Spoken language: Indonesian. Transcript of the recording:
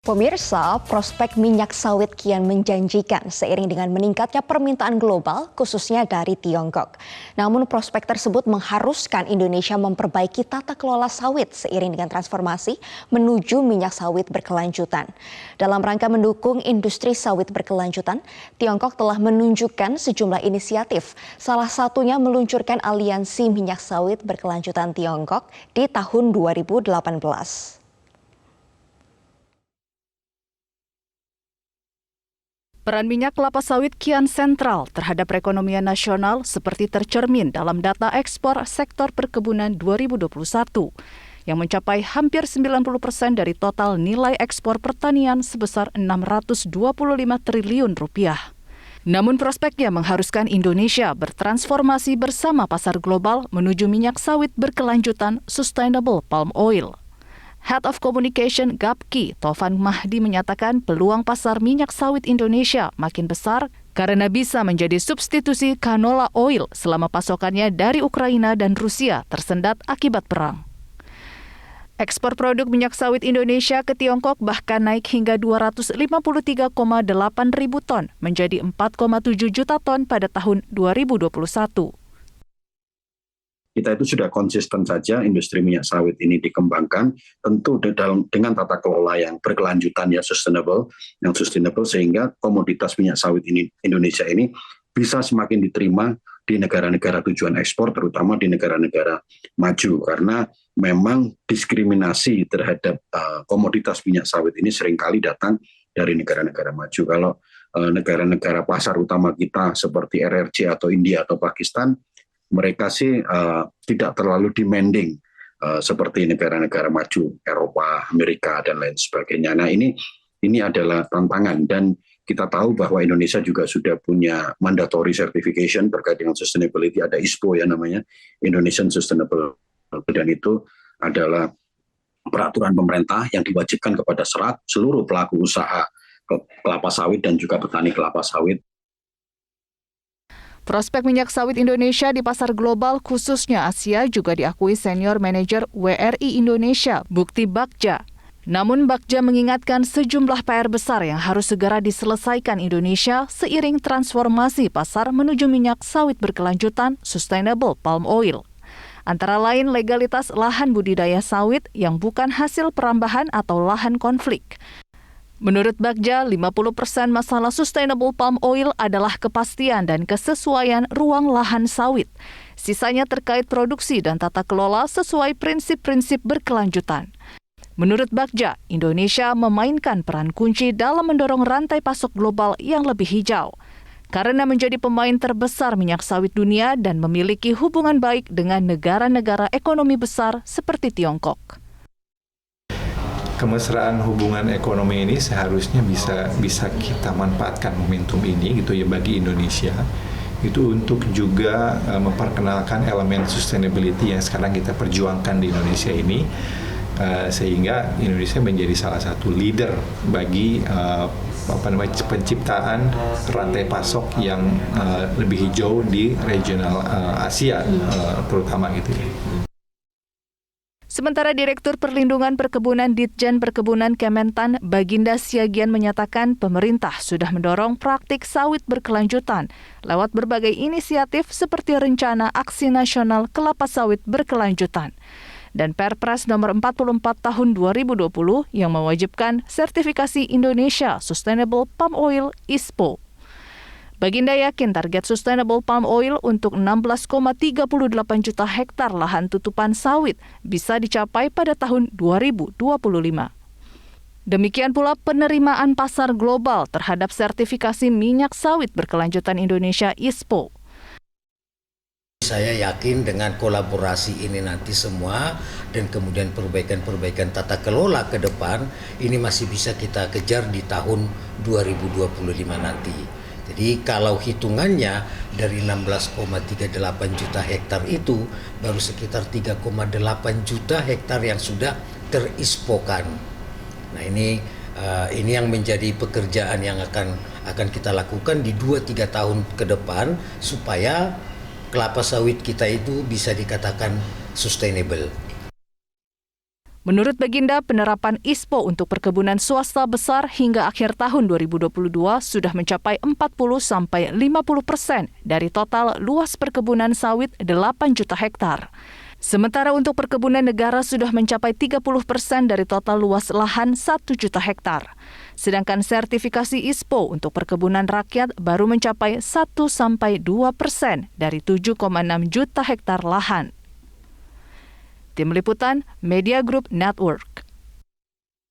Pemirsa, prospek minyak sawit kian menjanjikan seiring dengan meningkatnya permintaan global, khususnya dari Tiongkok. Namun prospek tersebut mengharuskan Indonesia memperbaiki tata kelola sawit seiring dengan transformasi menuju minyak sawit berkelanjutan. Dalam rangka mendukung industri sawit berkelanjutan, Tiongkok telah menunjukkan sejumlah inisiatif, salah satunya meluncurkan aliansi minyak sawit berkelanjutan Tiongkok di tahun 2018. Peran minyak kelapa sawit kian sentral terhadap perekonomian nasional seperti tercermin dalam data ekspor sektor perkebunan 2021 yang mencapai hampir 90% dari total nilai ekspor pertanian sebesar 625 triliun rupiah. Namun prospeknya mengharuskan Indonesia bertransformasi bersama pasar global menuju minyak sawit berkelanjutan sustainable palm oil. Head of Communication Gapki, Taufan Mahdi menyatakan peluang pasar minyak sawit Indonesia makin besar karena bisa menjadi substitusi canola oil selama pasokannya dari Ukraina dan Rusia tersendat akibat perang. Ekspor produk minyak sawit Indonesia ke Tiongkok bahkan naik hingga 253,8 ribu ton menjadi 4,7 juta ton pada tahun 2021. Kita itu sudah konsisten saja industri minyak sawit ini dikembangkan, tentu dengan tata kelola yang berkelanjutan yang sustainable sehingga komoditas minyak sawit ini Indonesia ini bisa semakin diterima di negara-negara tujuan ekspor, terutama di negara-negara maju, karena memang diskriminasi terhadap komoditas minyak sawit ini seringkali datang dari negara-negara maju. Kalau negara-negara pasar utama kita seperti RRC atau India atau Pakistan, mereka sih tidak terlalu demanding seperti negara-negara maju, Eropa, Amerika, dan lain sebagainya. Nah ini adalah tantangan, dan kita tahu bahwa Indonesia juga sudah punya mandatory certification terkait dengan sustainability, ada ISPO ya namanya, Indonesian Sustainable, dan itu adalah peraturan pemerintah yang diwajibkan kepada seluruh pelaku usaha kelapa sawit dan juga petani kelapa sawit. Prospek minyak sawit Indonesia di pasar global khususnya Asia juga diakui Senior Manager WRI Indonesia, Bukti Bagja. Namun Bagja mengingatkan sejumlah PR besar yang harus segera diselesaikan Indonesia seiring transformasi pasar menuju minyak sawit berkelanjutan sustainable palm oil. Antara lain legalitas lahan budidaya sawit yang bukan hasil perambahan atau lahan konflik. Menurut Bagja, 50% masalah sustainable palm oil adalah kepastian dan kesesuaian ruang lahan sawit. Sisanya terkait produksi dan tata kelola sesuai prinsip-prinsip berkelanjutan. Menurut Bagja, Indonesia memainkan peran kunci dalam mendorong rantai pasok global yang lebih hijau, karena menjadi pemain terbesar minyak sawit dunia dan memiliki hubungan baik dengan negara-negara ekonomi besar seperti Tiongkok. Kemesraan hubungan ekonomi ini seharusnya bisa kita manfaatkan momentum ini gitu ya bagi Indonesia itu untuk juga memperkenalkan elemen sustainability yang sekarang kita perjuangkan di Indonesia ini sehingga Indonesia menjadi salah satu leader bagi penciptaan rantai pasok yang lebih hijau di regional Asia terutama gitu ya. Sementara Direktur Perlindungan Perkebunan Ditjen Perkebunan Kementan Baginda Siagian menyatakan pemerintah sudah mendorong praktik sawit berkelanjutan lewat berbagai inisiatif seperti Rencana Aksi Nasional Kelapa Sawit Berkelanjutan dan Perpres nomor 44 tahun 2020 yang mewajibkan sertifikasi Indonesia Sustainable Palm Oil ISPO. Baginda yakin target sustainable palm oil untuk 16,38 juta hektar lahan tutupan sawit bisa dicapai pada tahun 2025. Demikian pula penerimaan pasar global terhadap sertifikasi minyak sawit berkelanjutan Indonesia ISPO. Saya yakin dengan kolaborasi ini nanti semua dan kemudian perbaikan-perbaikan tata kelola ke depan ini masih bisa kita kejar di tahun 2025 nanti. Jadi kalau hitungannya dari 16,38 juta hektar itu baru sekitar 3,8 juta hektar yang sudah terispokan. Nah ini yang menjadi pekerjaan yang akan kita lakukan di 2-3 tahun ke depan supaya kelapa sawit kita itu bisa dikatakan sustainable. Menurut Baginda, penerapan ISPO untuk perkebunan swasta besar hingga akhir tahun 2022 sudah mencapai 40-50% dari total luas perkebunan sawit 8 juta hektar. Sementara untuk perkebunan negara sudah mencapai 30% dari total luas lahan 1 juta hektar. Sedangkan sertifikasi ISPO untuk perkebunan rakyat baru mencapai 1-2% dari 7,6 juta hektar lahan. Tim Liputan Media Group Network.